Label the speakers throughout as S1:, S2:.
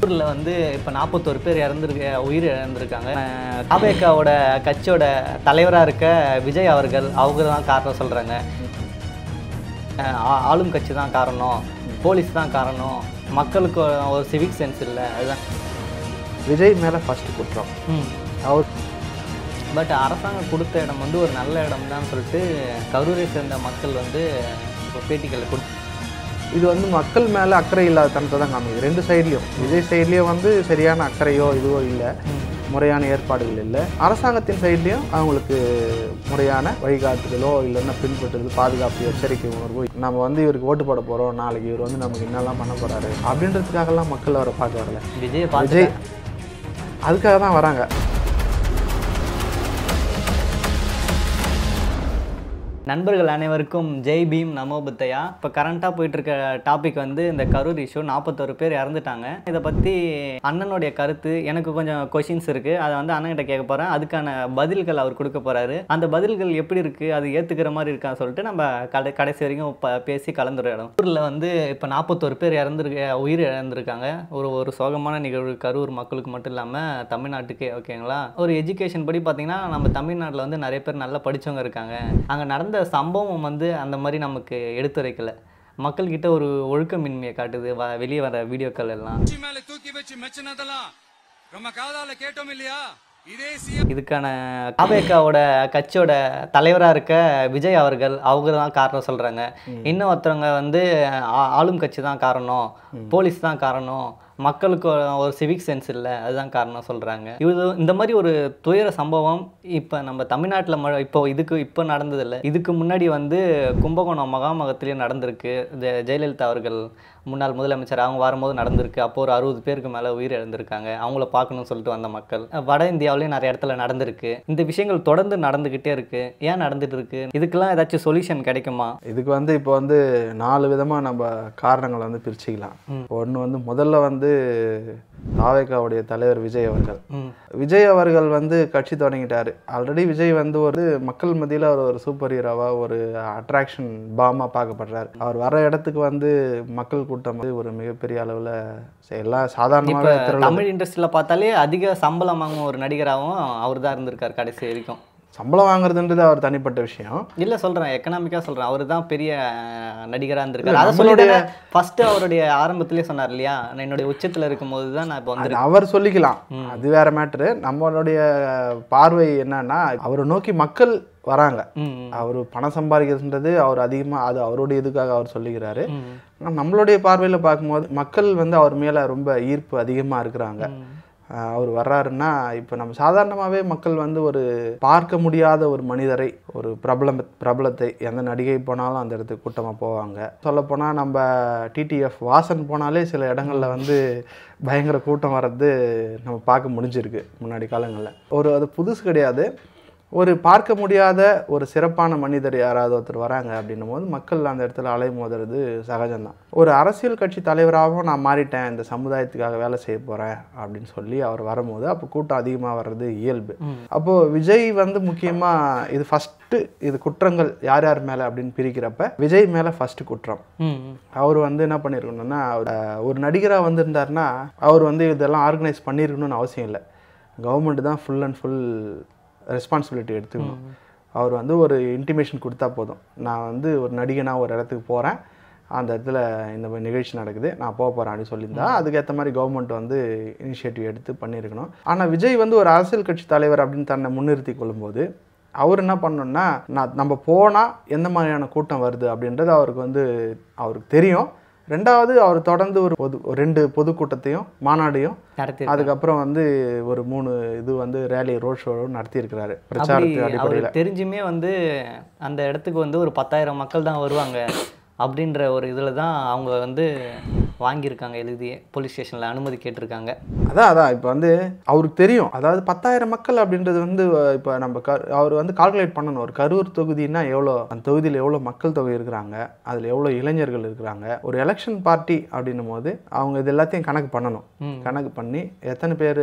S1: ஊரில் வந்து இப்போ 41 பேர் உயிர் இழந்திருக்காங்க. தாவேகாவோட கட்சியோட தலைவராக இருக்க விஜய் அவர்கள் அவங்க தான் காரணம் சொல்கிறாங்க. ஆளும் கட்சி தான் காரணம், போலீஸ் தான் காரணம், மக்களுக்கு ஒரு சிவிக் சென்ஸ் இல்லை, அதுதான்
S2: விஜய் மேலே ஃபஸ்ட்டு குற்றம். அவர்
S1: பட் அரசாங்கம் கொடுத்த இடம் வந்து ஒரு நல்ல இடம் தான் சொல்லிட்டு கரூரை சேர்ந்த மக்கள் வந்து இப்போ பேட்டிகளில்
S2: இது வந்து மக்கள் மேலே அக்கறை இல்லாத தனத்தை தான் காமிக்குது. ரெண்டு சைட்லேயும், விஜய் சைட்லேயும் வந்து சரியான அக்கறையோ இதுவோ இல்லை, முறையான ஏற்பாடுகள் இல்லை. அரசாங்கத்தின் சைட்லேயும் அவங்களுக்கு முறையான வழிகாட்டுதலோ இல்லைன்னா பின்பற்றுதல், பாதுகாப்பு, எச்சரிக்கை உணர்வோ. நம்ம வந்து இவருக்கு ஓட்டு போட போகிறோம், நாளைக்கு இவர் வந்து நமக்கு என்னெல்லாம் பண்ண போகிறாரு அப்படின்றதுக்காகலாம் மக்கள் அவரை பார்க்க வரல. விஜய் அதுக்காக தான் வராங்க.
S1: நண்பர்கள் அனைவருக்கும் ஜெய் பீம் நமோ புத்தையா. இப்போ கரண்ட்டாக போயிட்டுருக்க டாபிக் வந்து இந்த கரூர் இஷ்யூ. 41 பேர் இறந்துட்டாங்க. இதை பற்றி அண்ணனுடைய கருத்து, எனக்கு கொஞ்சம் கொஷின்ஸ் இருக்குது, அதை வந்து அண்ணன்கிட்ட கேட்க போகிறேன். அதுக்கான பதில்கள் அவர் கொடுக்க போகிறாரு. அந்த பதில்கள் எப்படி இருக்குது, அது ஏற்றுக்கிற மாதிரி இருக்கான்னு சொல்லிட்டு நம்ம கடைசி வரைக்கும் பேசி கலந்துரையாடும். ஊரில் வந்து இப்போ 41 பேர் உயிர் இழந்திருக்காங்க. ஒரு சோகமான நிகழ்வு கரூர் மக்களுக்கு மட்டும் இல்லாமல் தமிழ்நாட்டுக்கே. ஓகேங்களா? ஒரு எஜுகேஷன் படி பார்த்தீங்கன்னா நம்ம தமிழ்நாட்டில் வந்து நிறைய பேர் நல்லா படித்தவங்க இருக்காங்க. அங்கே நடந்த சம்பவம் வந்து அந்த மாதிரி நமக்கு எடுத்துரைக்கல. மக்கள்கிட்ட ஒரு ஒழுக்கமின்மையை காட்டுது வெளியே வர வீடியோக்கள் எல்லாம். இதுக்கான தாவேகாவோட கட்சியோட தலைவராக இருக்க விஜய் அவர்கள் அவங்க தான் காரணம் சொல்கிறாங்க. இன்னும் ஒருத்தவங்க வந்து ஆளும் கட்சி தான் காரணம், போலீஸ் தான் காரணம், மக்களுக்கு ஒரு சிவிக் சென்ஸ் இல்லை, அதுதான் காரணம் சொல்கிறாங்க. இந்த மாதிரி ஒரு துயர சம்பவம் இப்போ நம்ம தமிழ்நாட்டில் இப்போ நடந்ததில்லை. இதுக்கு முன்னாடி வந்து கும்பகோணம் மகாமகத்திலேயே நடந்திருக்கு. ஜெயலலிதா அவர்கள் முன்னாள் முதலமைச்சர் அவங்க வரும்போது நடந்திருக்கு. அப்போ ஒரு 60 பேருக்கு மேலே உயிர் இழந்திருக்காங்க. அவங்கள பார்க்கணும்னு சொல்லிட்டு வந்த மக்கள். வட இந்தியாவிலேயும் நிறைய இடத்துல நடந்திருக்கு. இந்த விஷயங்கள் தொடர்ந்து நடந்துக்கிட்டே இருக்குது. ஏன் நடந்துட்டு இருக்கு? இதுக்கெல்லாம் ஏதாச்சும் சொல்யூஷன் கிடைக்குமா?
S2: இதுக்கு வந்து இப்போ வந்து 4 விதமாக நம்ம காரணங்களை வந்து பிரிச்சுக்கலாம். ஒன்று வந்து முதல்ல வந்து தாவேகாவுடைய தலைவர் விஜய் அவர்கள் வந்து கட்சி தொடங்கிட்டாரு. ஆல்ரெடி விஜய் வந்து ஒரு மக்கள் மத்தியில் ஒரு சூப்பர் ஹீரோவா, ஒரு அட்ராக்ஷன் பாமா பார்க்கப்படுறாரு. அவர் வர இடத்துக்கு வந்து மக்கள் கூட்டம் வந்து ஒரு மிகப்பெரிய அளவில் எல்லாம் சாதாரணமாக
S1: தமிழ் இண்டஸ்ட்ரியில் பார்த்தாலே அதிக சம்பளம் வாங்கும் ஒரு நடிகராகவும் அவர் தான் இருந்திருக்கார் கடைசி வரைக்கும்.
S2: சம்பளம் வாங்குறதுன்றது அவர் தனிப்பட்ட விஷயம்
S1: இல்லை, சொல்கிறேன் எக்கனாமிக்காக சொல்கிறேன். அவர் தான் பெரிய நடிகராக இருந்திருக்காரு. அதை சொல்லிட்டு ஃபஸ்ட்டு அவருடைய ஆரம்பத்திலே சொன்னார் இல்லையா, என்னுடைய உச்சத்தில் இருக்கும்போது தான் நான் இப்போ வந்து
S2: அவர் சொல்லிக்கலாம், அது வேற மேட்ரு. நம்மளுடைய பார்வை என்னன்னா, அவரை நோக்கி மக்கள் வராங்க. அவர் பணம் சம்பாதிக்கிறதுன்றது அவர் அதிகமாக அது அவருடைய இதுக்காக அவர் சொல்லிக்கிறாரு. நம்மளுடைய பார்வையில் பார்க்கும்போது மக்கள் வந்து அவர் மேலே ரொம்ப ஈர்ப்பு அதிகமாக இருக்கிறாங்க. அவர் வர்றாருன்னா இப்போ நம்ம சாதாரணமாகவே மக்கள் வந்து ஒரு பார்க்க முடியாத ஒரு மனிதரை, ஒரு பிரபலத்தை, எந்த நடிகை போனாலும் அந்த இடத்துக்கு கூட்டமாக போவாங்க. சொல்லப்போனால் நம்ம டிடிஎஃப் வாசன் போனாலே சில இடங்களில் வந்து பயங்கர கூட்டம் வர்றது நம்ம பார்க்க முடிஞ்சிருக்கு முன்னாடி காலங்களில். அது புதுசு கிடையாது. ஒரு பார்க்க முடியாத ஒரு சிறப்பான மனிதர் யாராவது ஒருத்தர் வராங்க அப்படின்னும் போது மக்கள் அந்த இடத்துல அலைமோதுறது சகஜம்தான். ஒரு அரசியல் கட்சி தலைவராகவும் நான் மாறிட்டேன், இந்த சமுதாயத்துக்காக வேலை செய்ய போகிறேன் அப்படின்னு சொல்லி அவர் வரும்போது அப்போ கூட்டம் அதிகமாக வர்றது இயல்பு. அப்போது விஜய் வந்து முக்கியமாக இது ஃபஸ்ட்டு, இது குற்றங்கள் யார் யார் மேலே அப்படின்னு பிரிக்கிறப்ப விஜய் மேலே ஃபஸ்ட்டு குற்றம். அவர் வந்து என்ன பண்ணியிருக்கணும்னா, ஒரு நடிகராக வந்திருந்தாருன்னா அவர் வந்து இதெல்லாம் ஆர்கனைஸ் பண்ணியிருக்கணும்னு அவசியம் இல்லை. கவர்மெண்ட் தான் ஃபுல் அண்ட் ஃபுல் ரெஸ்பான்சிபிலிட்டி எடுத்துக்கணும். அவர் வந்து ஒரு இன்டிமேஷன் கொடுத்தா போதும், நான் வந்து ஒரு நடிகனாக ஒரு இடத்துக்கு போகிறேன், அந்த இடத்துல இந்த மாதிரி நிகழ்ச்சி நடக்குது, நான் போக போகிறேன் அப்படின்னு சொல்லியிருந்தா அதுக்கேற்ற மாதிரி கவர்மெண்ட் வந்து இனிஷியேட்டிவ் எடுத்து பண்ணியிருக்கணும். ஆனால் விஜய் வந்து ஒரு அரசியல் கட்சி தலைவர் அப்படின்னு தன்னை முன்னிறுத்தி கொள்ளும்போது அவர் என்ன பண்ணணும்னா, நம்ம போனால் எந்த மாதிரியான கூட்டம் வருது அப்படின்றது அவருக்கு தெரியும். ரெண்டாவது, அவர் தொடர்ந்து ஒரு 2 பொதுக்கூட்டத்தையும் மாநாடையும் அதுக்கப்புறம் வந்து ஒரு 3 இது வந்து ரேலி, ரோட் ஷோவும் நடத்தியிருக்கிறாரு பிரச்சாரத்து அடிப்படையில்.
S1: தெரிஞ்சுமே வந்து அந்த இடத்துக்கு வந்து ஒரு 10,000 மக்கள் தான் வருவாங்க அப்படின்ற ஒரு இதில் தான் அவங்க வந்து வாங்கியிருக்காங்க, எழுதியே போலீஸ் ஸ்டேஷனில் அனுமதி கேட்டிருக்காங்க.
S2: அதான் இப்போ வந்து அவருக்கு தெரியும். அதாவது 10,000 மக்கள் அப்படின்றது வந்து இப்போ நம்ம அவர் வந்து கால்குலேட் பண்ணணும். ஒரு கரூர் தொகுதினா எவ்வளோ, அந்த தொகுதியில் எவ்வளோ மக்கள் தொகை இருக்கிறாங்க, அதில் எவ்வளோ இளைஞர்கள் இருக்கிறாங்க. ஒரு எலெக்ஷன் பார்ட்டி அப்படின்னும் போது அவங்க இது எல்லாத்தையும் கணக்கு பண்ணணும். கணக்கு பண்ணி எத்தனை பேர்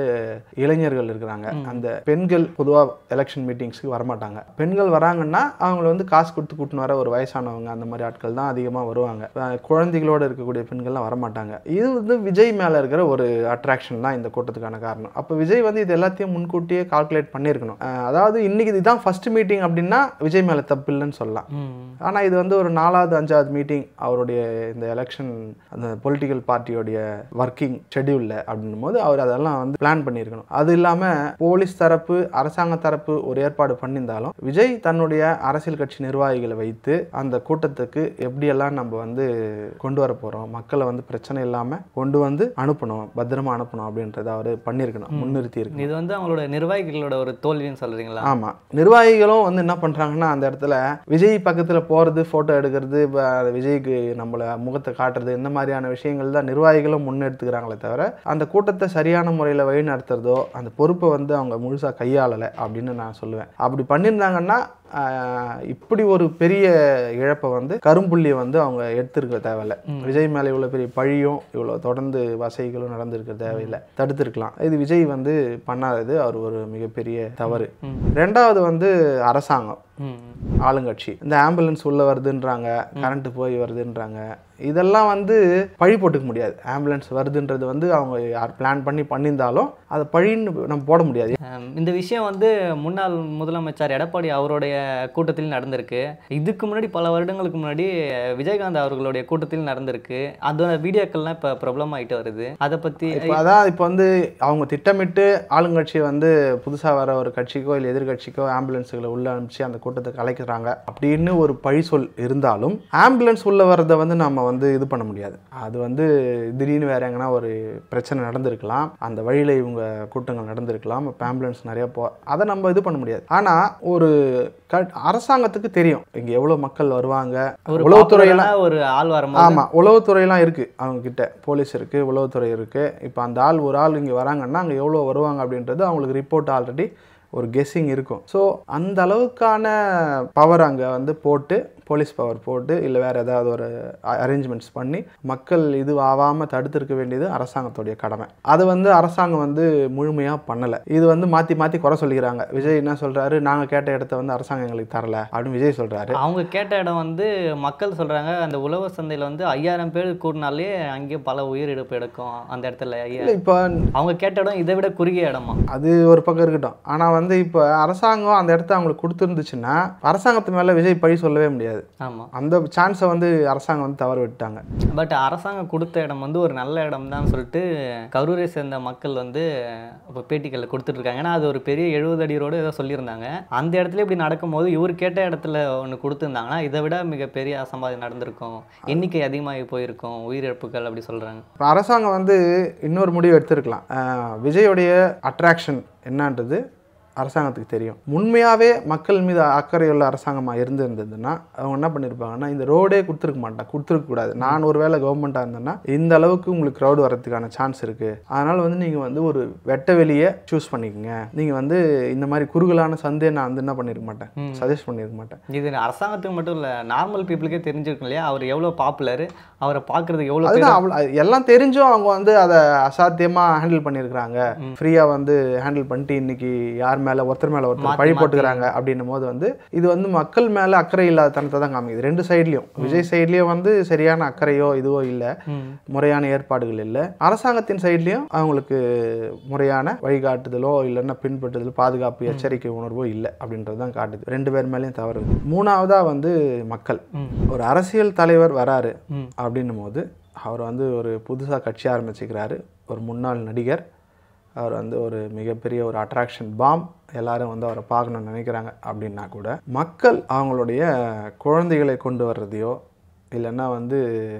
S2: இளைஞர்கள் இருக்கிறாங்க. அந்த பெண்கள் பொதுவாக எலெக்ஷன் மீட்டிங்ஸ்க்கு வரமாட்டாங்க. பெண்கள் வராங்கன்னா அவங்கள வந்து காசு கொடுத்து கூட்டின்னு வர ஒரு வயசானவங்க, அந்த மாதிரி ஆட்கள் தான் அதிகமாக வருவாங்க. குழந்தைகளோடு இருக்கக்கூடிய பெண்கள்லாம் வரமாட்டாங்க. மாட்டாங்க. இது வந்து விஜய் மேலே இருக்கிற ஒரு அட்ராக்ஷன் தான் இந்த கூட்டத்துக்கான காரணம். அப்போ விஜய் வந்து இது எல்லாத்தையும் முன்கூட்டியே கால்குலேட் பண்ணியிருக்கணும். அதாவது இன்னைக்கு இதுதான் ஃபர்ஸ்ட் மீட்டிங் அப்படின்னா விஜய் மேலே தப்பு இல்லைன்னு சொல்லலாம். ஆனால் இது வந்து ஒரு 4வது 5வது மீட்டிங் அவருடைய இந்த எலெக்ஷன் அந்த பொலிட்டிக்கல் பார்ட்டியோடைய ஒர்க்கிங் ஷெட்யூலில் அப்படின்னும் போது அவர் அதெல்லாம் வந்து பிளான் பண்ணியிருக்கணும். அது இல்லாமல் போலீஸ் தரப்பு அரசாங்க தரப்பு ஒரு ஏற்பாடு பண்ணியிருந்தாலும் விஜய் தன்னுடைய அரசியல் கட்சி நிர்வாகிகளை வைத்து அந்த கூட்டத்துக்கு எப்படியெல்லாம் நம்ம வந்து கொண்டு வர போகிறோம், மக்களை வந்து பிரச்சனை இல்லாமல் கொண்டு வந்து அனுப்பணும், பத்திரமா அனுப்பணும் அப்படின்றத அவர் பண்ணியிருக்கணும், முன்னிறுத்தி இருக்கு.
S1: இது வந்து அவங்களோட நிர்வாகிகளோட ஒரு தோல்வின்னு சொல்கிறீங்களா?
S2: ஆமாம், நிர்வாகிகளும் வந்து என்ன பண்ணுறாங்கன்னா அந்த இடத்துல விஜய் பக்கத்தில் போகிறது, ஃபோட்டோ எடுக்கிறது, விஜய்க்கு நம்மளை முகத்தை காட்டுறது, இந்த மாதிரியான விஷயங்கள் தான் நிர்வாகிகளும் முன்னெடுத்துக்கிறாங்களே தவிர அந்த கூட்டத்தை சரியான முறையில் வழி நடத்துறதோ அந்த பொறுப்பை வந்து அவங்க முழுசாக கையாளலை அப்படின்னு நான் சொல்லுவேன். அப்படி பண்ணியிருந்தாங்கன்னா இப்படி ஒரு பெரிய இழப்பை வந்து கரும்புள்ளியை வந்து அவங்க எடுத்திருக்க தேவையில்லை. விஜய் மேலே இவ்வளோ பெரிய பழியும் இவ்வளோ தொடர்ந்து வசைகளும் நடந்திருக்க தேவையில்லை, தடுத்திருக்கலாம். இது விஜய் வந்து பண்ணாதது அவர் ஒரு மிகப்பெரிய தவறு. ரெண்டாவது வந்து அரசாங்கம், ஆளுங்கட்சி. இந்த ஆம்புலன்ஸ் உள்ள வருதுன்றாங்க, கரண்ட் போய் வருதுன்றாங்க, இதெல்லாம் வந்து பழி போட்டுக்க முடியாது. ஆம்புலன்ஸ் வருதுன்றது வந்து அவங்க யார் பிளான் பண்ணியிருந்தாலும் அதை பழின்னு நம்ம போட முடியாது.
S1: இந்த விஷயம் வந்து முன்னாள் முதலமைச்சர் எடப்பாடி அவருடைய கூட்டத்தில் நடந்திருக்கு. இதுக்கு முன்னாடி பல வருடங்களுக்கு முன்னாடி விஜயகாந்த் அவர்களுடைய கூட்டத்தில் நடந்திருக்கு. அதோட வீடியோக்கள்லாம் இப்போ ப்ராப்ளம் ஆகிட்டு வருது. அதை பற்றி
S2: அதான் இப்போ வந்து அவங்க திட்டமிட்டு ஆளுங்கட்சியை வந்து புதுசாக வர ஒரு கட்சிக்கோ இல்லை எதிர்கட்சிக்கோ ஆம்புலன்ஸுகளை உள்ள அனுப்பிச்சு அந்த கூட்டத்தை கலைக்கிறாங்க அப்படின்னு ஒரு பழி சொல் இருந்தாலும் ஆம்புலன்ஸ் உள்ள வரதை வந்து நம்ம வந்து இது பண்ண முடியாது. அது வந்து திடீர்னு வேற எங்கன்னா ஒரு பிரச்சனை நடந்திருக்கலாம், அந்த வழியில் இவங்க கூட்டங்கள் நடந்திருக்கலாம், ஆம்புலன்ஸ் நிறைய அதை நம்ம இது பண்ண முடியாது. ஆனால் ஒரு அரசாங்கத்துக்கு தெரியும் இங்கே எவ்வளோ மக்கள் வருவாங்க. உளவுத்துறையெல்லாம்
S1: ஒரு ஆள் வர,
S2: ஆமாம், உளவுத்துறையெல்லாம் இருக்குது அவங்க கிட்ட, போலீஸ் இருக்குது, உளவுத்துறை இருக்குது. இப்போ அந்த ஆள் ஒரு ஆள் இங்கே வராங்கன்னா அங்கே எவ்வளோ வருவாங்க அப்படின்றது அவங்களுக்கு ரிப்போர்ட் ஆல்ரெடி ஒரு கெஸ்ஸிங் இருக்கும். ஸோ அந்த அளவுக்கான பவர் அங்கே வந்து போட்டு, போலீஸ் பவர் போட்டு இல்லை வேறு ஏதாவது ஒரு அரேஞ்ச்மெண்ட்ஸ் பண்ணி மக்கள் இது ஆகாமல் தடுத்திருக்க வேண்டியது அரசாங்கத்துடைய கடமை. அது வந்து அரசாங்கம் வந்து முழுமையாக பண்ணலை. இது வந்து மாற்றி மாற்றி குறை சொல்லிக்கிறாங்க. விஜய் என்ன சொல்கிறாரு, நாங்கள் கேட்ட இடத்த வந்து அரசாங்கம் எங்களுக்கு தரல அப்படின்னு விஜய் சொல்கிறாரு.
S1: அவங்க கேட்ட இடம் வந்து மக்கள் சொல்கிறாங்க அந்த உழவர் சந்தையில் வந்து 5000 பேர் கூடினாலே அங்கேயே பல உயிரிழப்பு எடுக்கும் அந்த இடத்துல.
S2: இப்போ அவங்க
S1: கேட்ட இடம் இதை விட குறுகிய இடமா?
S2: அது ஒரு பக்கம் இருக்கட்டும். ஆனால் வந்து இப்போ அரசாங்கம் அந்த இடத்த அவங்களுக்கு கொடுத்துருந்துச்சுன்னா அரசாங்கத்து மேலே விஜய் பழி சொல்லவே முடியாது.
S1: ஆமாம்,
S2: அந்த சான்ஸை வந்து அரசாங்கம் வந்து தவறு விட்டாங்க.
S1: பட் அரசாங்கம் கொடுத்த இடம் வந்து ஒரு நல்ல இடம் தான் சொல்லிட்டு கரூரை சேர்ந்த மக்கள் வந்து இப்போ பேட்டிகளில் கொடுத்துட்ருக்காங்க. ஏன்னா அது ஒரு பெரிய 70 அடி ரோடு ஏதோ சொல்லியிருந்தாங்க. அந்த இடத்துல இப்படி நடக்கும்போது இவர் கேட்ட இடத்துல ஒன்று கொடுத்துருந்தாங்கன்னா இதை விட மிகப்பெரிய அசம்பாவிதம் நடந்திருக்கும், எண்ணிக்கை அதிகமாகி போயிருக்கும், உயிரிழப்புகள் அப்படி சொல்கிறாங்க.
S2: இப்போ அரசாங்கம் வந்து இன்னொரு முடிவு எடுத்திருக்கலாம். விஜயோடைய அட்ராக்ஷன் என்னன்றது அரசாங்கத்துக்கு தெரியும். உண்மையாகவே மக்கள் மீது அக்கறையுள்ள அரசாங்கமாக இருந்திருந்ததுன்னா அவங்க என்ன பண்ணியிருப்பாங்கன்னா இந்த ரோடே கொடுத்துருக்கக்கூடாது. நான் ஒரு வேளை கவர்மெண்ட்டாக இருந்தேன்னா இந்த அளவுக்கு உங்களுக்கு க்ரௌட் வரதுக்கான சான்ஸ் இருக்குது, அதனால் வந்து நீங்கள் வந்து ஒரு வெட்ட வெளியை சூஸ் பண்ணிக்கோங்க, நீங்கள் வந்து இந்த மாதிரி குறுகலான சந்தையை நான் வந்து என்ன பண்ணியிருக்க மாட்டேன், சஜஸ்ட் பண்ணியிருக்க மாட்டேன்.
S1: இது அரசாங்கத்துக்கு மட்டும் இல்லை, நார்மல் பீப்புளுக்கே தெரிஞ்சிருக்கும் இல்லையா அவர் எவ்வளோ பாப்புலர், அவரை பார்க்குறதுக்கு எவ்வளோ.
S2: அதுதான் எல்லாம் தெரிஞ்சும் அவங்க வந்து அதை அசாத்தியமாக ஹேண்டில் பண்ணியிருக்கிறாங்க. ஃப்ரீயாக வந்து ஹேண்டில் பண்ணிட்டு இன்னைக்கு யார் மேலே ஒருத்தர் மேலே ஒருத்தர் பழி போட்டுக்கிறாங்க அப்படின்னும் போது வந்து இது வந்து மக்கள் மேலே அக்கறை இல்லாத தனத்தை தான் காமிக்குது. ரெண்டு சைட்லையும், விஜய் சைட்லேயும் வந்து சரியான அக்கறையோ இதுவோ இல்லை, முறையான ஏற்பாடுகள் இல்லை. அரசாங்கத்தின் சைட்லேயும் அவங்களுக்கு முறையான வழிகாட்டுதலோ இல்லைன்னா பின்பற்றுதல், பாதுகாப்பு, எச்சரிக்கை உணர்வோ இல்லை அப்படின்றது தான் காட்டுது. ரெண்டு பேர் மேலேயும் தவறு. மூணாவதாக வந்து மக்கள். ஒரு அரசியல் தலைவர் வராரு அப்படின்னும் போது அவர் வந்து ஒரு புதுசாக கட்சி ஆரம்பிச்சுக்கிறாரு, ஒரு முன்னாள் நடிகர், அவர் வந்து ஒரு மிகப்பெரிய ஒரு அட்ராக்ஷன் பாம், எல்லாரும் வந்து அவரை பார்க்கணும்னு நினைக்கிறாங்க அப்படின்னா கூட மக்கள் அவங்களுடைய குழந்தைகளை கொண்டு வர்றதையோ இல்லைன்னா வந்து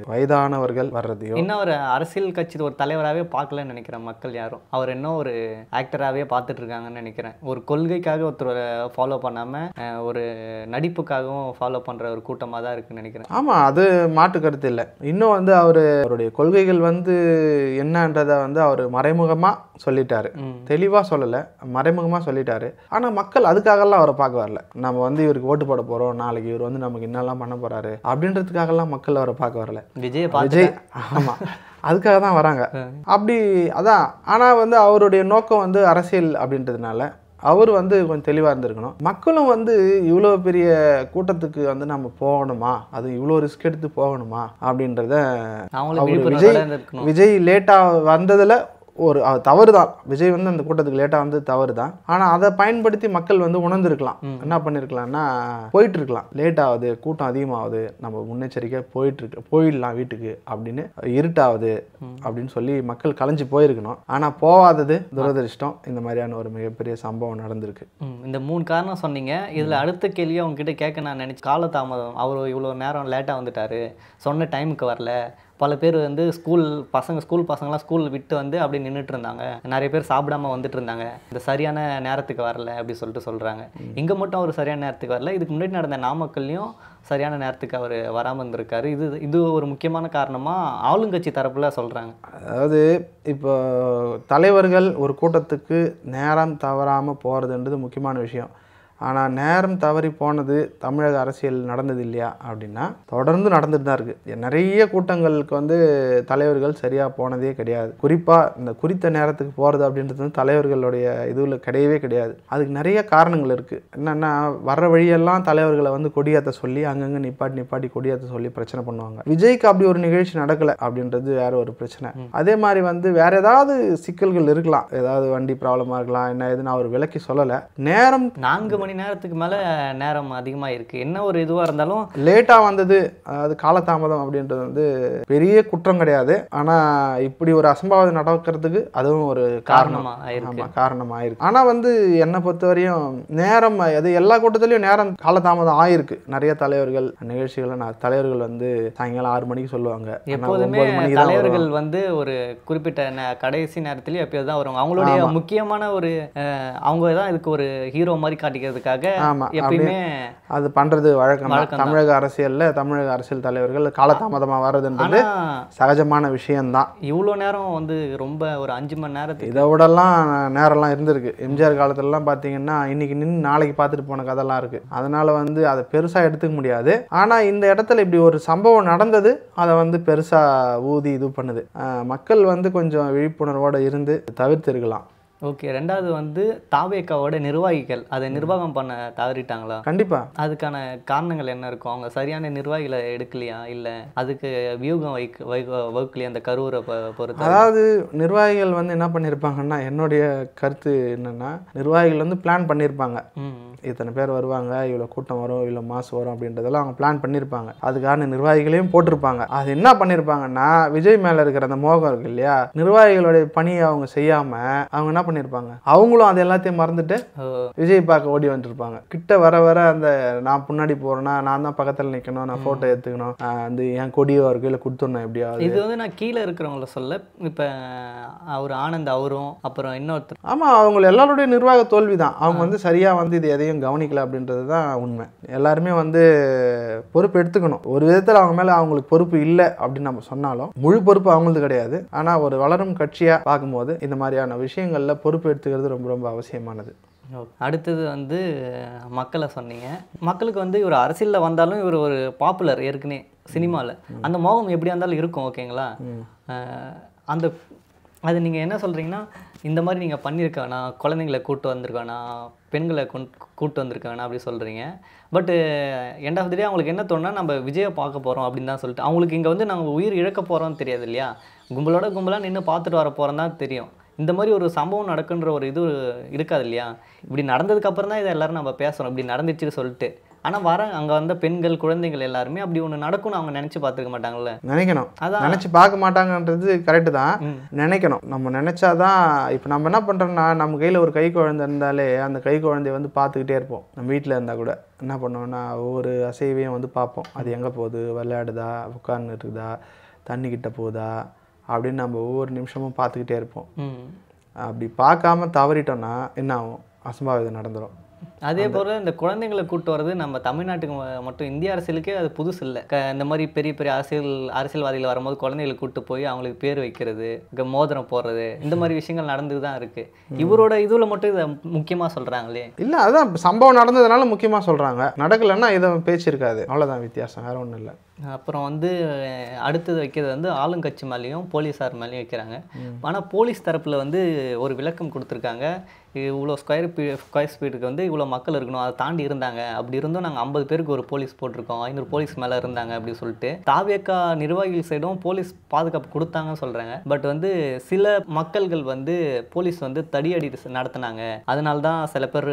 S2: வயதானவர்கள் வர்றதையோ
S1: இன்னும் ஒரு அரசியல் கட்சி ஒரு தலைவராகவே பார்க்கலன்னு நினைக்கிறேன் மக்கள் யாரும். அவர் இன்னும் ஒரு ஆக்டராகவே பார்த்துட்டு இருக்காங்கன்னு நினைக்கிறேன். ஒரு கொள்கைக்காக ஒருத்தர் ஃபாலோ பண்ணாமல் ஒரு நடிப்புக்காகவும் ஃபாலோ பண்ணுற ஒரு கூட்டமாக தான் இருக்குன்னு நினைக்கிறேன்.
S2: ஆமாம், அது மாற்று கருத்து இல்லை. இன்னும் வந்து அவருடைய கொள்கைகள் வந்து என்னன்றதை வந்து அவர் மறைமுகமாக சொல்லிட்டாரு, தெளிவாக சொல்லலை, மறைமுகமாக சொல்லிட்டாரு. ஆனால் மக்கள் அதுக்காகலாம் அவரை பார்க்க வரல. நம்ம வந்து இவருக்கு ஓட்டு போட போகிறோம், நாளைக்கு இவர் வந்து நமக்கு என்னெல்லாம் பண்ண போகிறாரு அப்படின்றதுக்காகலாம் மக்கள் அவரை பார்க்க வரல.
S1: விஜய்
S2: ஆமாம், அதுக்காக தான் வராங்க. அப்படி அதான். ஆனால் வந்து அவருடைய நோக்கம் வந்து அரசியல் அப்படின்றதுனால அவர் வந்து கொஞ்சம் தெளிவாக இருந்திருக்கணும். மக்களும் வந்து இவ்வளோ பெரிய கூட்டத்துக்கு வந்து நம்ம போகணுமா, அது இவ்வளோ ரிஸ்க் எடுத்து போகணுமா அப்படின்றத விஜய் லேட்டாக வந்ததில் ஒரு தவறு தான். விஜய் வந்து அந்த கூட்டத்துக்கு லேட்டாக வந்து தவறு தான். ஆனால் அதை பயன்படுத்தி மக்கள் வந்து உணர்ந்துருக்கலாம். என்ன பண்ணியிருக்கலாம்னா, போயிட்டு இருக்கலாம், லேட் ஆகுது, கூட்டம் அதிகமாகுது, நம்ம முன்னெச்சரிக்கையாக போயிடலாம் வீட்டுக்கு அப்படின்னு, இருட்டாகுது அப்படின்னு சொல்லி மக்கள் கலைஞ்சு போயிருக்கணும். ஆனால் போகாதது துரதிருஷ்டம். இந்த மாதிரியான ஒரு மிகப்பெரிய சம்பவம் நடந்திருக்கு.
S1: இந்த 3 காரணம் சொன்னீங்க. இதில் அடுத்த கேள்வியை உங்ககிட்ட கேட்க நான் நினச்சி, காலதாமதம், அவர் இவ்வளோ நேரம் லேட்டாக வந்துட்டார், சொன்ன டைமுக்கு வரல. பல பேர் வந்து ஸ்கூல் பசங்களாம் ஸ்கூல் விட்டு வந்து அப்படி நின்றுட்டு இருந்தாங்க. நிறைய பேர் சாப்பிடாம வந்துட்டு இருந்தாங்க. இந்த சரியான நேரத்துக்கு வரல அப்படி சொல்லிட்டு சொல்கிறாங்க. இங்கே மட்டும் அவர் சரியான நேரத்துக்கு வரல. இதுக்கு முன்னாடி நடந்த நாமக்கல்லையும் சரியான நேரத்துக்கு அவர் வராமல் இருந்திருக்காரு. இது ஒரு முக்கியமான காரணமாக ஆளுங்கட்சி தரப்பில் சொல்கிறாங்க.
S2: அதாவது இப்போ தலைவர்கள் ஒரு கூட்டத்துக்கு நேரம் தவறாமல் போகிறதுன்றது முக்கியமான விஷயம். ஆனால் நேரம் தவறி போனது தமிழக அரசியல் நடந்தது இல்லையா அப்படின்னா தொடர்ந்து நடந்துட்டு தான் இருக்குது. நிறைய கூட்டங்களுக்கு வந்து தலைவர்கள் சரியாக போனதே கிடையாது. குறிப்பாக இந்த குறித்த நேரத்துக்கு போகிறது அப்படின்றது வந்து தலைவர்களுடைய இதுவில் கிடையவே கிடையாது. அதுக்கு நிறைய காரணங்கள் இருக்குது. என்னென்னா, வர்ற வழியெல்லாம் தலைவர்களை வந்து கொடியாற்ற சொல்லி அங்கங்கே நிப்பாட்டி கொடியாற்ற சொல்லி பிரச்சனை பண்ணுவாங்க. விஜய்க்கு அப்படி ஒரு நிகழ்ச்சி நடக்கலை அப்படின்றது வேற ஒரு பிரச்சனை. அதே மாதிரி வந்து வேற ஏதாவது சிக்கல்கள் இருக்கலாம், ஏதாவது வண்டி ப்ராப்ளமாக இருக்கலாம், என்ன ஏதுன்னு அவர் விளக்கி சொல்லலை. நேரம்
S1: 4 மணி நேரத்துக்கு மேலே நேரம் அதிகமாக இருக்குது. என்ன ஒரு இதுவாக இருந்தாலும்
S2: லேட்டாக வந்தது, அதாவது காலதாமதம் அப்படின்றது வந்து பெரிய குற்றம் கிடையாது. ஆனால் இப்படி ஒரு அசம்பாவிதம் நடக்கிறதுக்கு அதுவும் ஒரு காரணமாக இருக்கு. ஆனால் வந்து என்னை பொறுத்தவரையும் நேரம், அது எல்லா கூட்டத்திலையும் நேரம் காலதாமதம் ஆயிருக்கு. நிறைய தலைவர்கள் தலைவர்கள் வந்து சாயங்காலம் 6 மணிக்கு சொல்லுவாங்க.
S1: எப்போதுமே தலைவர்கள் வந்து ஒரு குறிப்பிட்ட கடைசி நேரத்துலேயும் எப்போது தான் வருவாங்க. அவங்களுடைய முக்கியமான ஒரு அவங்க தான் இதுக்கு ஒரு ஹீரோ மாதிரி காட்டிக்கிறதுக்காக எப்பயுமே
S2: அது பண்றது வழக்கம். தமிழக அரசியல் தலைவர்கள் காலதாமதமாக வர்றதுன்றது சகஜமான விஷயம்தான்.
S1: இவ்வளோ நேரம் வந்து ரொம்ப ஒரு 5 மணி நேரத்துக்கு
S2: இதை விடலாம் நேரம்லாம் இருந்திருக்கு. எம்ஜிஆர் காலத்துலலாம் பார்த்தீங்கன்னா இன்னைக்கு நின்று நாளைக்கு பார்த்துட்டு போன கதைலாம் இருக்குது. அதனால் வந்து அதை பெருசாக எடுத்துக்க முடியாது. ஆனால் இந்த இடத்துல இப்படி ஒரு சம்பவம் நடந்தது, அதை வந்து பெருசாக ஊதி இது பண்ணுது. மக்கள் வந்து கொஞ்சம் விழிப்புணர்வோடு இருந்து தவிர்த்திருக்கலாம்.
S1: ஓகே. ரெண்டாவது வந்து தாவேக்காவோட நிர்வாகிகள் அதை நிர்வாகம் பண்ண தவறிட்டாங்களா?
S2: கண்டிப்பாக.
S1: அதுக்கான காரணங்கள் என்ன இருக்கும்? அவங்க சரியான நிர்வாகிகளை எடுக்கலையா, இல்லை அதுக்கு வியூகம் வகுக்கலையா அந்த கரூரை பொறுத்து?
S2: அதாவது நிர்வாகிகள் வந்து என்ன பண்ணியிருப்பாங்கன்னா, என்னுடைய கருத்து என்னென்னா, நிர்வாகிகள் வந்து பிளான் பண்ணியிருப்பாங்க. இத்தனை பேர் வருவாங்க, இவ்வளோ கூட்டம் வரும், இவ்வளோ மாசு வரும் அப்படின்றதெல்லாம் அவங்க பிளான் பண்ணியிருப்பாங்க. அதுக்கான நிர்வாகிகளையும் போட்டிருப்பாங்க. அது என்ன பண்ணியிருப்பாங்கன்னா, விஜய் மேலே இருக்கிற அந்த மோகம் இருக்கு இல்லையா, நிர்வாகிகளுடைய பணியை அவங்க செய்யாமல் அவங்க என்ன பண்ணியிருப்பாங்க, அவங்களும் அது எல்லாத்தையும் மறந்துட்டு விஜய் பார்க்க ஓடி வந்துருப்பாங்க. கிட்ட வர அந்த நான் முன்னாடி போறேன்னா நான் தான் பக்கத்தில் நிற்கணும், நான் ஃபோட்டோ எடுத்துக்கணும், அந்த என் கொடியோ ஒரு கையில் கொடுத்துடணும் எப்படியாவது.
S1: இது வந்து நான் கீழே இருக்கிறவங்கள சொல்ல, இப்போ அவர் ஆனந்த் அவரும் அப்புறம் இன்னொருத்தர்,
S2: ஆமாம், அவங்க எல்லாருடைய நிர்வாக தோல்வி தான். அவங்க வந்து சரியாக வந்து இது எதையும் கவனிக்கல அப்படின்றது தான் உண்மை. எல்லாருமே வந்து பொறுப்பு எடுத்துக்கணும். ஒரு விதத்தில் அவங்க மேலே அவங்களுக்கு பொறுப்பு இல்லை அப்படின்னு நம்ம சொன்னாலும் முழு பொறுப்பு அவங்களுக்கு கிடையாது. ஆனால் ஒரு வளரும் கட்சியாக பார்க்கும்போது இந்த மாதிரியான விஷயங்களில் பொறுப்பு எடுத்துக்கிறது ரொம்ப ரொம்ப அவசியமானது.
S1: அடுத்தது வந்து மக்களை சொன்னீங்க. மக்களுக்கு வந்து இவர் அரசியலில் வந்தாலும் இவர் ஒரு பாப்புலர் ஏற்கனவே சினிமாவில், அந்த மோகம் எப்படியா இருந்தாலும் இருக்கும். ஓகேங்களா? அது நீங்கள் என்ன சொல்கிறீங்கன்னா, இந்த மாதிரி நீங்கள் பண்ணியிருக்க வேணாம், குழந்தைங்களை கூப்பிட்டு வந்திருக்க வேணாம், பெண்களை கூப்பிட்டு வந்திருக்க வேணாம் அப்படி சொல்கிறீங்க. பட்டு எண்ட் ஆஃப் தி டே அவங்களுக்கு என்ன தோணுன்னா, நம்ம விஜயை பார்க்க போகிறோம் அப்படின்னு தான் சொல்லிட்டு, அவங்களுக்கு இங்கே வந்து நாங்கள் உயிர் இழக்க போகிறோம்னு தெரியாது இல்லையா, கும்பலாக நின்று பார்த்துட்டு வர போகிறோம் தான் தெரியும். இந்த மாதிரி ஒரு சம்பவம் நடக்குன்ற ஒரு இது இருக்காது இல்லையா? இப்படி நடந்ததுக்கப்புறம் தான் இதை எல்லோரும் நம்ம பேசுகிறோம், இப்படி நடந்துச்சுன்னு சொல்லிட்டு. ஆனால் அங்கே வந்த பெண்கள் குழந்தைகள் எல்லாருமே அப்படி ஒன்று நடக்கும்னு அவங்க நினச்சி பார்த்துக்க மாட்டாங்கல்ல.
S2: நினைக்கணும், அதான் நினச்சி பார்க்க மாட்டாங்கன்றது கரெக்டு தான். நினைக்கணும், நம்ம நினச்சாதான். இப்போ நம்ம என்ன பண்ணுறோம்னா, நம்ம கையில் ஒரு கை குழந்தை இருந்தாலே அந்த கை குழந்தைய வந்து பார்த்துக்கிட்டே இருப்போம். நம்ம வீட்டில் இருந்தால் கூட என்ன பண்ணுவோம்னா, ஒவ்வொரு அசைவையும் வந்து பார்ப்போம். அது எங்கே போகுது, விளையாடுதா, உட்கார்ந்து இருக்குதா, தண்ணிக்கிட்ட போகுதா அப்படின்னு நம்ம ஒவ்வொரு நிமிஷமும் பார்த்துக்கிட்டே இருப்போம். அப்படி பார்க்காம தவறிட்டோம்னா என்ன ஆகும், அசம்பாவிதம் நடந்துடும்.
S1: அதே போல் இந்த குழந்தைங்களை கூப்பிட்டு வர்றது நம்ம தமிழ்நாட்டுக்கு மட்டும், இந்திய அரசியலுக்கே அது புதுசு இல்லை. இந்த மாதிரி பெரிய பெரிய அரசியல்வாதிகள் வரும்போது குழந்தைகளை கூப்பிட்டு போய் அவங்களுக்கு பேர் வைக்கிறது, மோதிரம் போடுறது, இந்த மாதிரி விஷயங்கள் நடந்து தான் இருக்குது. இவரோட இதில் மட்டும் இதை முக்கியமாக சொல்கிறாங்களே.
S2: இல்லை, அதுதான் சம்பவம் நடந்ததுனால முக்கியமாக சொல்கிறாங்க. நடக்கலைன்னா இதை பேச்சு இருக்காது, அவ்வளோதான் வித்தியாசம், வேறு ஒன்றும் இல்லை.
S1: அப்புறம் வந்து அடுத்தது வைக்கிறது வந்து ஆளுங்கட்சி மேலேயும் போலீஸார் மேலேயும் வைக்கிறாங்க. ஆனால் போலீஸ் தரப்பில் வந்து ஒரு விளக்கம் கொடுத்துருக்காங்க. இவ்வளோ ஸ்கொயர் ஃபீட்டுக்கு வந்து இவ்வளோ மக்கள் இருக்கணும், அதை தாண்டி இருந்தாங்க. அப்படி இருந்தும் நாங்கள் 50 பேருக்கு ஒரு போலீஸ் போட்டிருக்கோம், 500 போலீஸ் மேலே இருந்தாங்க அப்படின்னு சொல்லிட்டு தாவேக்கா நிர்வாகிகள் சைடும் போலீஸ் பாதுகாப்பு கொடுத்தாங்கன்னு சொல்கிறாங்க. பட் வந்து சில மக்கள்கள் வந்து போலீஸ் வந்து தடியடி நடத்தினாங்க, அதனால தான் சில பேர்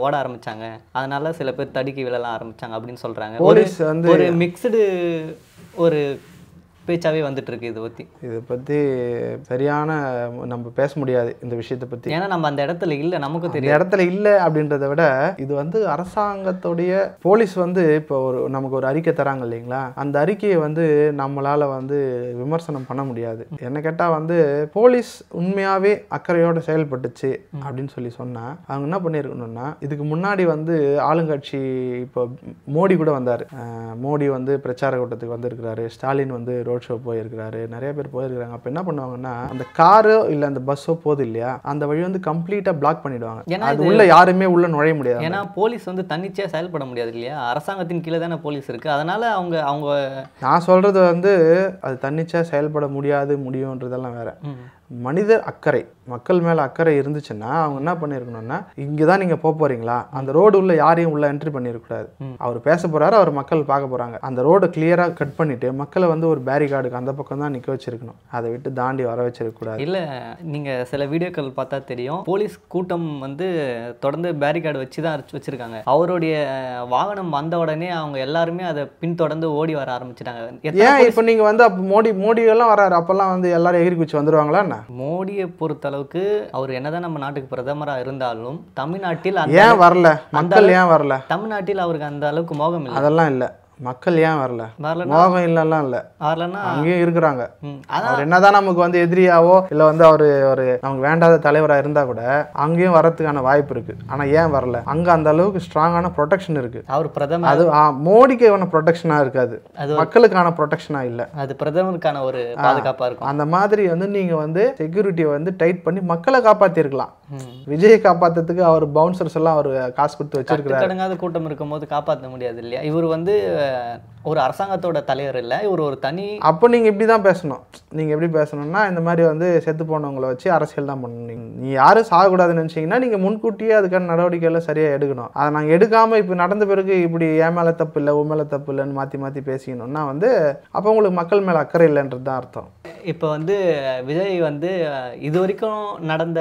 S1: ஓட ஆரம்பித்தாங்க, அதனால சில பேர் தடிக்கு விழலாம் ஆரம்பித்தாங்க அப்படின்னு சொல்கிறாங்க.
S2: போலீஸ் வந்து
S1: ஒரு மிக்சடு ஒரு பேச்சாவே வந்துட்டு இருக்கு இதை பற்றி
S2: சரியான நம்ம பேச முடியாது இந்த விஷயத்தை பற்றி.
S1: ஏன்னா நம்ம அந்த இடத்துல இல்லை, நமக்கு தெரியும்
S2: இடத்துல இல்லை அப்படின்றத விட இது வந்து அரசாங்கத்துடைய போலீஸ் வந்து இப்போ நமக்கு ஒரு அறிக்கை தராங்க இல்லைங்களா, அந்த அறிக்கையை வந்து நம்மளால் வந்து விமர்சனம் பண்ண முடியாது. என்ன கேட்டால் வந்து போலீஸ் உண்மையாகவே அக்கறையோடு செயல்பட்டுச்சு அப்படின்னு சொல்லி சொன்னால் அவங்க என்ன பண்ணியிருக்கணும்னா, இதுக்கு முன்னாடி வந்து ஆளுங்கட்சி இப்போ மோடி கூட வந்தார், மோடி வந்து பிரச்சார கூட்டத்துக்கு வந்திருக்கிறாரு, ஸ்டாலின் வந்து ரோட் ஷோ போயிருக்கிறாரு, நிறைய பேர் போயிருக்கிறாங்க. அப்போ என்ன பண்ணுவாங்கன்னா, அந்த காரோ இல்லை அந்த பஸ்ஸோ போகுது இல்லையா, அந்த வழி வந்து கம்ப்ளீட்டாக பிளாக் பண்ணிடுவாங்க. ஏன்னா அது உள்ள யாருமே உள்ள நுழைய முடியாது.
S1: ஏன்னா போலீஸ் வந்து தன்னிச்சையாக செயல்பட முடியாது இல்லையா, அரசாங்கத்தின் கீழே தானே போலீஸ் இருக்குது. அதனால அவங்க
S2: நான் சொல்கிறது வந்து அது தன்னிச்சையாக செயல்பட முடியுன்றதெல்லாம் வேற. மனிதர் அக்கறை, மக்கள் மேலே அக்கறை இருந்துச்சுன்னா அவங்க என்ன பண்ணியிருக்கணும்னா, இங்கே தான் நீங்கள் போக போகிறீங்களா, அந்த ரோடு உள்ள யாரையும் உள்ள என்ட்ரி பண்ணியிருக்கூடாது. அவர் பேச போகிறாரு, அவர் மக்கள் பார்க்க போகிறாங்க, அந்த ரோடை கிளியராக கட் பண்ணிவிட்டு மக்களை வந்து ஒரு பேரிகார்டுக்கு அந்த பக்கம் தான் நிற்க வச்சிருக்கணும், அதை விட்டு தாண்டி வர வச்சிருக்கக்கூடாது.
S1: இல்லை நீங்கள் சில வீடியோக்கள் பார்த்தா தெரியும், போலீஸ் கூட்டம் வந்து தொடர்ந்து பேரிகார்டு வச்சு தான் வச்சுருக்காங்க. அவருடைய வாகனம் வந்த உடனே அவங்க எல்லாருமே அதை பின்தொடர்ந்து ஓடி வர ஆரம்பிச்சிட்டாங்க.
S2: ஏன் இப்போ நீங்கள் வந்து அப்போ மோடி எல்லாம் வராரு, அப்போல்லாம் வந்து எல்லாரும் எகிரி குச்சி வந்துடுவாங்களா என்ன?
S1: மோடியை பொறுத்தளவுக்கு அவர் என்னதான் நம்ம நாட்டுக்கு பிரதமராக இருந்தாலும் தமிழ்நாட்டில்
S2: ஏன் வரல மக்கள், ஏன் வரல
S1: தமிழ்நாட்டில் அவருக்கு அந்த அளவுக்கு மோகம் இல்லை.
S2: அதெல்லாம் இல்லை, மக்கள் ஏன் வரல, மோகம் இல்லைலாம் இல்லை, அங்கேயும் இருக்கிறாங்க. அவர் என்னதான் நமக்கு வந்து எதிரியாவோ இல்லை வந்து அவர் ஒரு நமக்கு வேண்டாத தலைவராக இருந்தால் கூட அங்கேயும் வரதுக்கான வாய்ப்பு இருக்கு. ஆனால் ஏன் வரல, அங்கே அந்த அளவுக்கு ஸ்ட்ராங்கான ப்ரொடெக்ஷன் இருக்கு.
S1: அவர் பிரதமர்,
S2: அது மோடிக்கு ப்ரொடெக்ஷனாக இருக்காது, மக்களுக்கான ப்ரொடெக்ஷனாக இல்லை,
S1: அது பிரதமருக்கான ஒரு பாதுகாப்பாக இருக்கும்.
S2: அந்த மாதிரி வந்து நீங்கள் வந்து செக்யூரிட்டியை வந்து டைட் பண்ணி மக்களை காப்பாற்றிருக்கலாம். விஜயை காப்பாற்றுறதுக்கு அவர் பவுன்சர்ஸ் எல்லாம் அவர் காசு கொடுத்து வச்சிருக்கிறாரு.
S1: கடங்காத கூட்டம் இருக்கும்போது காப்பாற்ற முடியாது இல்லையா. இவர் வந்து ஒரு அரசாங்கத்தோட தலைவர் இல்லை, இவர் ஒரு தனி.
S2: அப்போ நீங்கள் இப்படி தான் பேசணும். நீங்கள் எப்படி பேசணும்னா, இந்த மாதிரி வந்து செத்து போனவங்களை வச்சு அரசியல் தான் பண்ணணும். நீ யாரும் சாகக்கூடாதுன்னு நினச்சிங்கன்னா நீங்கள் முன்கூட்டியே அதுக்கான நடவடிக்கைகளை சரியாக எடுக்கணும். அதை நாங்கள் எடுக்காமல் இப்போ நடந்த பிறகு இப்படி என் மேலே தப்பு இல்லை உன் மேலே தப்பு இல்லைன்னு மாற்றி பேசிக்கணும்னா வந்து அப்போ உங்களுக்கு மக்கள் மேலே அக்கறை இல்லைன்றது தான் அர்த்தம்.
S1: இப்போ வந்து விஜய் வந்து இது வரைக்கும் நடந்த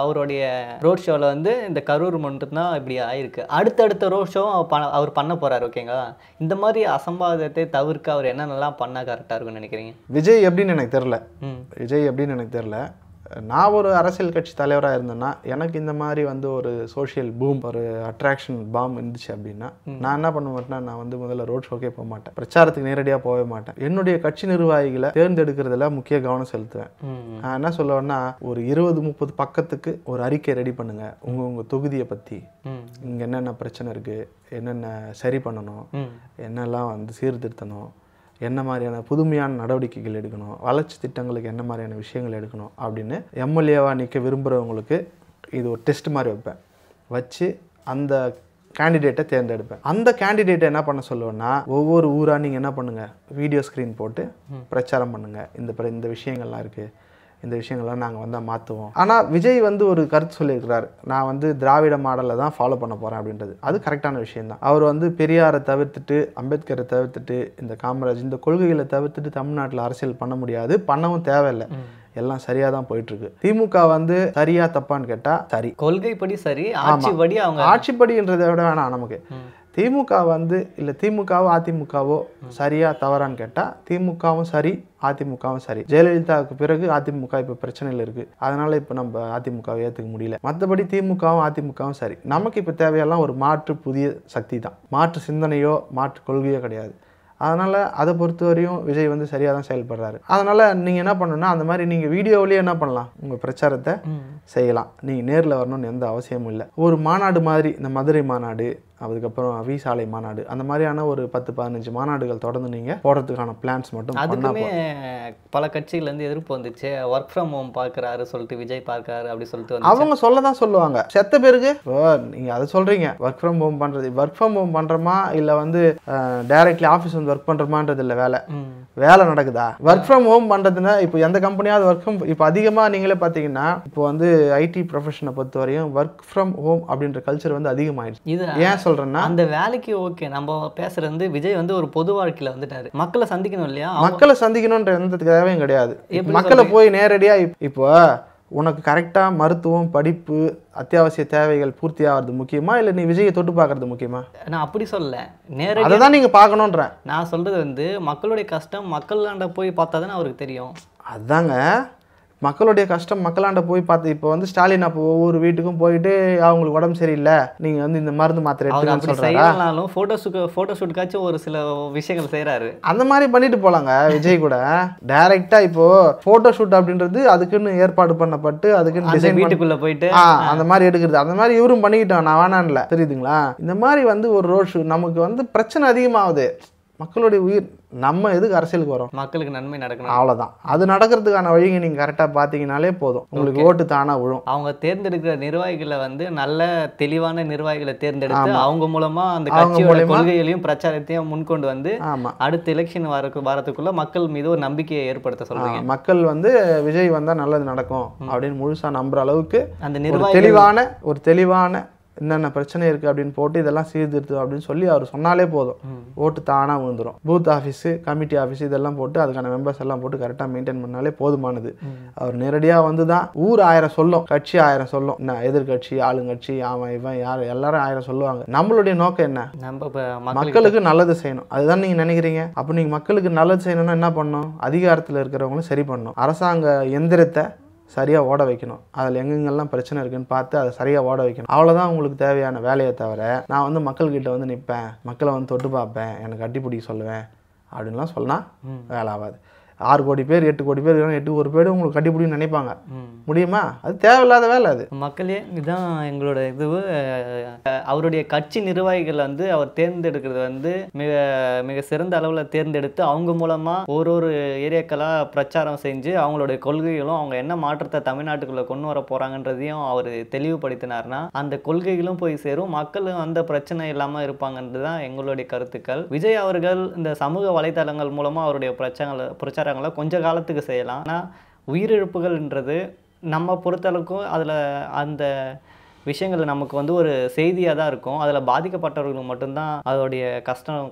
S1: அவருடைய ரோட் ஷோவில் வந்து இந்த கரூர் மட்டும்தான் இப்படி ஆயிருக்கு. அடுத்தடுத்த ரோட் ஷோ அவர் பண்ண போகிறார். ஓகேங்களா, இந்த மாதிரி அசம்பாவிதத்தை தவிர்க்க அவர் என்னென்னலாம் பண்ணால் கரெக்டாக இருக்கும்னு நினைக்கிறீங்க?
S2: விஜய் எப்படின்னு எனக்கு தெரில. நான் ஒரு அரசியல் கட்சி தலைவராக இருந்தேன்னா எனக்கு இந்த மாதிரி வந்து ஒரு சோஷியல் பூம், ஒரு அட்ராக்ஷன் பாம் இருந்துச்சு அப்படின்னா நான் என்ன பண்ண மாட்டேன்னா, நான் வந்து முதல்ல ரோட் ஷோக்கே போக மாட்டேன், பிரச்சாரத்துக்கு நேரடியாக போகவே மாட்டேன். என்னுடைய கட்சி நிர்வாகிகளை தேர்ந்தெடுக்கிறதுல முக்கிய கவனம் செலுத்துவேன். நான் என்ன சொல்லுவேன்னா, ஒரு 20-30 பக்கத்துக்கு ஒரு அறிக்கை ரெடி பண்ணுங்க, உங்கள் தொகுதியை பற்றி, இங்கே என்னென்ன பிரச்சனை இருக்குது, என்னென்ன சரி பண்ணணும், என்னெல்லாம் வந்து சீர்திருத்தணும், என்ன மாதிரியான புதுமையான நடவடிக்கைகள் எடுக்கணும், வளர்ச்சி திட்டங்களுக்கு என்ன மாதிரியான விஷயங்கள் எடுக்கணும் அப்படின்னு எம்எல்ஏவாக நிற்க விரும்புகிறவங்களுக்கு இது ஒரு டெஸ்ட் மாதிரி வைப்பேன். வச்சு அந்த கேண்டிடேட்டை தேர்ந்தெடுப்பேன். அந்த கேண்டிடேட்டை என்ன பண்ண சொல்லுவேன்னா, ஒவ்வொரு ஊராக நீங்கள் என்ன பண்ணுங்கள், வீடியோ ஸ்க்ரீன் போட்டு பிரச்சாரம் பண்ணுங்கள், இந்த விஷயங்கள்லாம் இருக்குது, இந்த விஷயங்கள்லாம் நாங்கள் வந்தால் மாற்றுவோம். ஆனால் விஜய் வந்து ஒரு கருத்து சொல்லியிருக்கிறார், நான் வந்து திராவிட மாடலில் தான் ஃபாலோ பண்ண போகிறேன் அப்படின்றது. அது கரெக்டான விஷயந்தான். அவர் வந்து பெரியாரை தவிர்த்துட்டு, அம்பேத்கரை தவிர்த்துட்டு, இந்த காமராஜ் இந்த கொள்கைகளை தவிர்த்துட்டு தமிழ்நாட்டில் அரசியல் பண்ண முடியாது, பண்ணவும் தேவையில்லை. எல்லாம் சரியாக தான் போயிட்டுருக்கு. திமுக வந்து சரியா தப்பான்னு கேட்டால் சரி,
S1: கொள்கைப்படி சரி, ஆட்சிப்படி அவங்க
S2: ஆட்சிப்படின்றதை விட வேணாம் நமக்கு. திமுக வந்து இல்லை திமுகவோ அதிமுகவோ சரியா தவறான்னு கேட்டால் திமுகவும் சரி அதிமுகவும் சரி. ஜெயலலிதாவுக்கு பிறகு அதிமுக இப்போ பிரச்சனையில் இருக்குது, அதனால் இப்போ நம்ம அதிமுகவை ஏற்றுக்க முடியல. மற்றபடி திமுகவும் அதிமுகவும் சரி. நமக்கு இப்போ தேவையெல்லாம் ஒரு மாற்று புதிய சக்தி தான், மாற்று சிந்தனையோ மாற்று கொள்கையோ கிடையாது. அதனால் அதை பொறுத்தவரையும் விஜய் வந்து சரியாக தான் செயல்படுறாரு. அதனால் நீங்கள் என்ன பண்ணணும்னா, அந்த மாதிரி நீங்கள் வீடியோவிலேயே என்ன பண்ணலாம், உங்கள் பிரச்சாரத்தை செய்யலாம். நீங்கள் நேரில் வரணும்னு எந்த அவசியமும் இல்லை. ஒரு மாநாடு மாதிரி, இந்த மதுரை மாநாடு, அதுக்கப்புறம் வி சாலை மாநாடு, அந்த மாதிரியான ஒரு 10-15 மாநாடுகள் தொடர்ந்து நீங்கள் போடுறதுக்கான பிளான்ஸ் மட்டும்
S1: அதுக்குமே பல கட்சிகள்லேருந்து எதிர்ப்பு வந்துச்சு. ஒர்க் ஃப்ரம் ஹோம் பார்க்குறாரு சொல்லிட்டு விஜய் பார்க்குறாரு அப்படி சொல்லிட்டு வந்து
S2: அவங்க சொல்ல தான் சொல்லுவாங்க. செத்த பேருக்கு நீங்கள் அதை சொல்கிறீங்க, ஒர்க் ஃப்ரம் ஹோம் பண்ணுறது. ஒர்க் ஃப்ரம் ஹோம் பண்ணுறோமா இல்லை வந்து டைரக்ட்லி ஆஃபீஸ் வந்து ஒர்க் பண்ணுறோமான்றது இல்லை. வேலை நடக்குதா? ஒர்க் ஃப்ரம் ஹோம் பண்ணுறதுன்னா இப்போ எந்த கம்பெனியாவது ஒர்க் ஃப்ரம், இப்போ அதிகமாக நீங்களே பார்த்தீங்கன்னா இப்போ வந்து ஐடி ப்ரொஃபஷனை பொறுத்த வரையும் ஒர்க் ஃப்ரம் ஹோம் அப்படின்ற கல்ச்சர் வந்து அதிகமாகிடுச்சு.
S1: இது
S2: ஏன் சொல்கிறேன்னா,
S1: அந்த வேலைக்கு ஓகே நம்ம பேசுறது வந்து விஜய் வந்து ஒரு பொது வாழ்க்கையில் வந்துட்டாரு. மக்களை சந்திக்கணும் இல்லையா?
S2: மக்களை சந்திக்கணுன்ற எந்த தேவையும் கிடையாது. மக்களை போய் நேரடியாக இப்போ உனக்கு கரெக்டாக மருத்துவம், படிப்பு, அத்தியாவசிய தேவைகள் பூர்த்தி ஆகிறது முக்கியமா இல்லை நீ விஜயை தொட்டு பார்க்கறது முக்கியமா? நான்
S1: அப்படி சொல்ல, நேரடியாக
S2: அதை தான் நீங்கள் பார்க்கணுன்றேன்.
S1: நான் சொல்கிறது வந்து மக்களுடைய கஷ்டம் மக்களாண்ட போய் பார்த்தா தானே அவருக்கு தெரியும்.
S2: அதுதாங்க மக்களுடைய கஷ்டம் மக்களாண்ட போய் பார்த்து. இப்போ வந்து ஸ்டாலின் அப்போ ஒவ்வொரு வீட்டுக்கும் போயிட்டு அவங்களுக்கு உடம்பு சரியில்லை, நீங்கள் வந்து இந்த மருந்து மாத்திரை எடுத்துக்கன்னு
S1: சொல்கிறாலும் ஃபோட்டோ ஷூட்டுக்காச்சும் ஒரு சில விஷயங்கள் செய்கிறாரு.
S2: அந்த மாதிரி பண்ணிட்டு போகலாங்க. விஜய் கூட டைரெக்டாக இப்போது ஃபோட்டோ ஷூட் அப்படின்றது அதுக்குன்னு ஏற்பாடு பண்ணப்பட்டு அதுக்குன்னு டிசைன்
S1: வீட்டுக்குள்ளே போயிட்டு
S2: அந்த மாதிரி எடுக்கிறது. அந்த மாதிரி இவரும் பண்ணிக்கிட்டோம், நான் வேணான்ல. தெரியுதுங்களா? இந்த மாதிரி வந்து ஒரு ரோட் ஷூட் நமக்கு வந்து பிரச்சனை அதிகமாகுது. மக்களுடைய உயிர், நம்ம எதுக்கு அரசியலுக்கு வரோம்?
S1: மக்களுக்கு நன்மை நடக்கணும்,
S2: அவ்வளோதான். அது நடக்கிறதுக்கான வழியை நீங்கள் கரெக்டாக பார்த்தீங்கனாலே போதும், உங்களுக்கு ஓட்டு தானாக விழும்.
S1: அவங்க தேர்ந்தெடுக்கிற நிர்வாகிகளை வந்து நல்ல தெளிவான நிர்வாகிகளை தேர்ந்தெடுத்து அவங்க மூலமாக அந்த கட்சியோட கொள்கைகளையும் பிரச்சாரத்தையும் முன்கொண்டு வந்து அடுத்த எலெக்ஷன் வரதுக்குள்ள மக்கள் மீது ஒரு நம்பிக்கையை ஏற்படுத்த சொல்றீங்க.
S2: மக்கள் வந்து விஜய் வந்தால் நல்லது நடக்கும் அப்படின்னு முழுசாக நம்புற அளவுக்கு அந்த நிர்வாகி ஒரு தெளிவான என்னென்ன பிரச்சனை இருக்குது அப்படின்னு போட்டு இதெல்லாம் சீர்திருத்தம் அப்படின்னு சொல்லி அவர் சொன்னாலே போதும், ஓட்டு தானாக விழுந்துடும். பூத் ஆஃபீஸு, கமிட்டி ஆஃபீஸ் இதெல்லாம் போட்டு அதுக்கான மெம்பர்ஸ் எல்லாம் போட்டு கரெக்டாக மெயின்டைன் பண்ணாலே போதுமானது. அவர் நேரடியாக வந்து தான் ஊர் 1000 சொல்லும், கட்சி 1000 சொல்லும். என்ன எதிர்கட்சி, ஆளுங்கட்சி, அவன் இவன் யார் எல்லாரும் 1000 சொல்லுவாங்க. நம்மளுடைய நோக்கம் என்ன?
S1: நம்ம
S2: மக்களுக்கு நல்லது செய்யணும். அதுதான் நீங்கள் நினைக்கிறீங்க. அப்போ நீங்கள் மக்களுக்கு நல்லது செய்யணும்னா என்ன பண்ணணும்? அதிகாரத்தில் இருக்கிறவங்களும் சரி பண்ணணும். அரசாங்க எந்திரத்தை சரியாக ஓட வைக்கணும். அதில் எங்கெங்கெல்லாம் பிரச்சனை இருக்குன்னு பார்த்து அதை சரியாக ஓட வைக்கணும். அவ்வளோதான் உங்களுக்கு தேவையான வேலையை தவிர நான் வந்து மக்கள்கிட்ட வந்து நிற்பேன், மக்களை வந்து தொட்டு பார்ப்பேன், எனக்கு அட்டிப்பிடிக்க சொல்லுவேன் அப்படின்லாம் சொன்னால் வேலை ஆகாது. 6 கோடி பேர் 8 கோடி பேர் 8 ஒரு பேர் உங்களுக்கு கட்டிப்பிடின்னு நினைப்பாங்க, முடியுமா? அது தேவையில்லாத வேலை. அது மக்களே
S1: இதுதான் எங்களோட இது. அவருடைய கட்சி நிர்வாகிகள் வந்து அவர் தேர்ந்தெடுக்கிறது வந்து மிக மிக சிறந்த அளவில் தேர்ந்தெடுத்து அவங்க மூலமாக ஒரு ஏரியாக்களாக பிரச்சாரம் செஞ்சு அவங்களுடைய கொள்கைகளும் அவங்க என்ன மாற்றத்தை தமிழ்நாட்டுக்குள்ளே கொண்டு வர போகிறாங்கன்றதையும் அவர் தெளிவுபடுத்தினார்னா அந்த கொள்கைகளும் போய் சேரும், மக்களும் அந்த பிரச்சனை இல்லாமல் இருப்பாங்கன்றது தான் எங்களுடைய கருத்துக்கள். விஜய் அவர்கள் இந்த சமூக வலைத்தளங்கள் மூலமாக அவருடைய பிரச்சாரங்களை கொஞ்ச காலத்துக்கு செய்யலாம். ஆனால் உயிரிழப்புகள்ன்றது நம்ம பொறுத்தளவுக்கும் அதில் அந்த விஷயங்கள் நமக்கு வந்து ஒரு செய்தியாக தான் இருக்கும். அதில் பாதிக்கப்பட்டவர்களுக்கு மட்டும்தான் அதோடைய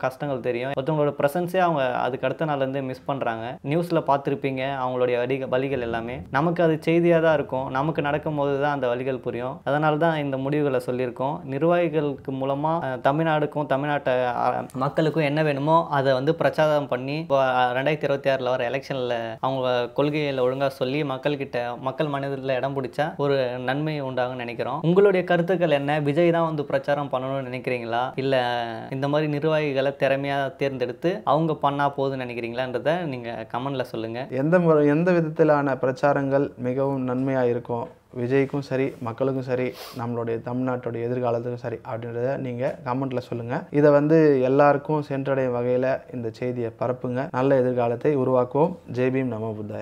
S1: கஷ்டங்கள் தெரியும். ஒருத்தவங்களோட ப்ரெசன்ஸே அவங்க அதுக்கு அடுத்த நாள்லேருந்து மிஸ் பண்ணுறாங்க. நியூஸில் பார்த்துருப்பீங்க அவங்களுடைய வழிகள் எல்லாமே. நமக்கு அது செய்தியாக தான் இருக்கும், நமக்கு நடக்கும்போது தான் அந்த வழிகள் புரியும். அதனால தான் இந்த முடிவுகளை சொல்லியிருக்கோம். நிர்வாகிகளுக்கு மூலமாக தமிழ்நாடுக்கும் தமிழ்நாட்டை மக்களுக்கும் என்ன வேணுமோ அதை வந்து பிரச்சாரம் பண்ணி 2026 வர எலெக்ஷனில் அவங்க கொள்கைகளை ஒழுங்காக சொல்லி மக்கள் மனதில் இடம் பிடிச்சா ஒரு நன்மை உண்டாகும்னு நினைக்கிறோம். உங்களுடைய கருத்துக்கள் என்ன? விஜய் தான் வந்து பிரச்சாரம் பண்ணணும்னு நினைக்கிறீங்களா, இல்லை இந்த மாதிரி நிர்வாகிகளை திறமையாக தேர்ந்தெடுத்து அவங்க பண்ணால் போதும்னு நினைக்கிறீங்களான்றதை நீங்கள் கமெண்டில் சொல்லுங்கள். எந்த விதத்திலான பிரச்சாரங்கள் மிகவும் நன்மையாக இருக்கும் விஜய்க்கும் சரி மக்களுக்கும் சரி நம்மளுடைய தமிழ்நாட்டுடைய எதிர்காலத்துக்கும் சரி அப்படின்றத நீங்கள் கமெண்ட்டில் சொல்லுங்கள். இதை வந்து எல்லாருக்கும் சென்றடையும் வகையில் இந்த செய்தியை பரப்புங்க. நல்ல எதிர்காலத்தை உருவாக்குவோம். ஜெய் பீம், நமோ புத்தாய.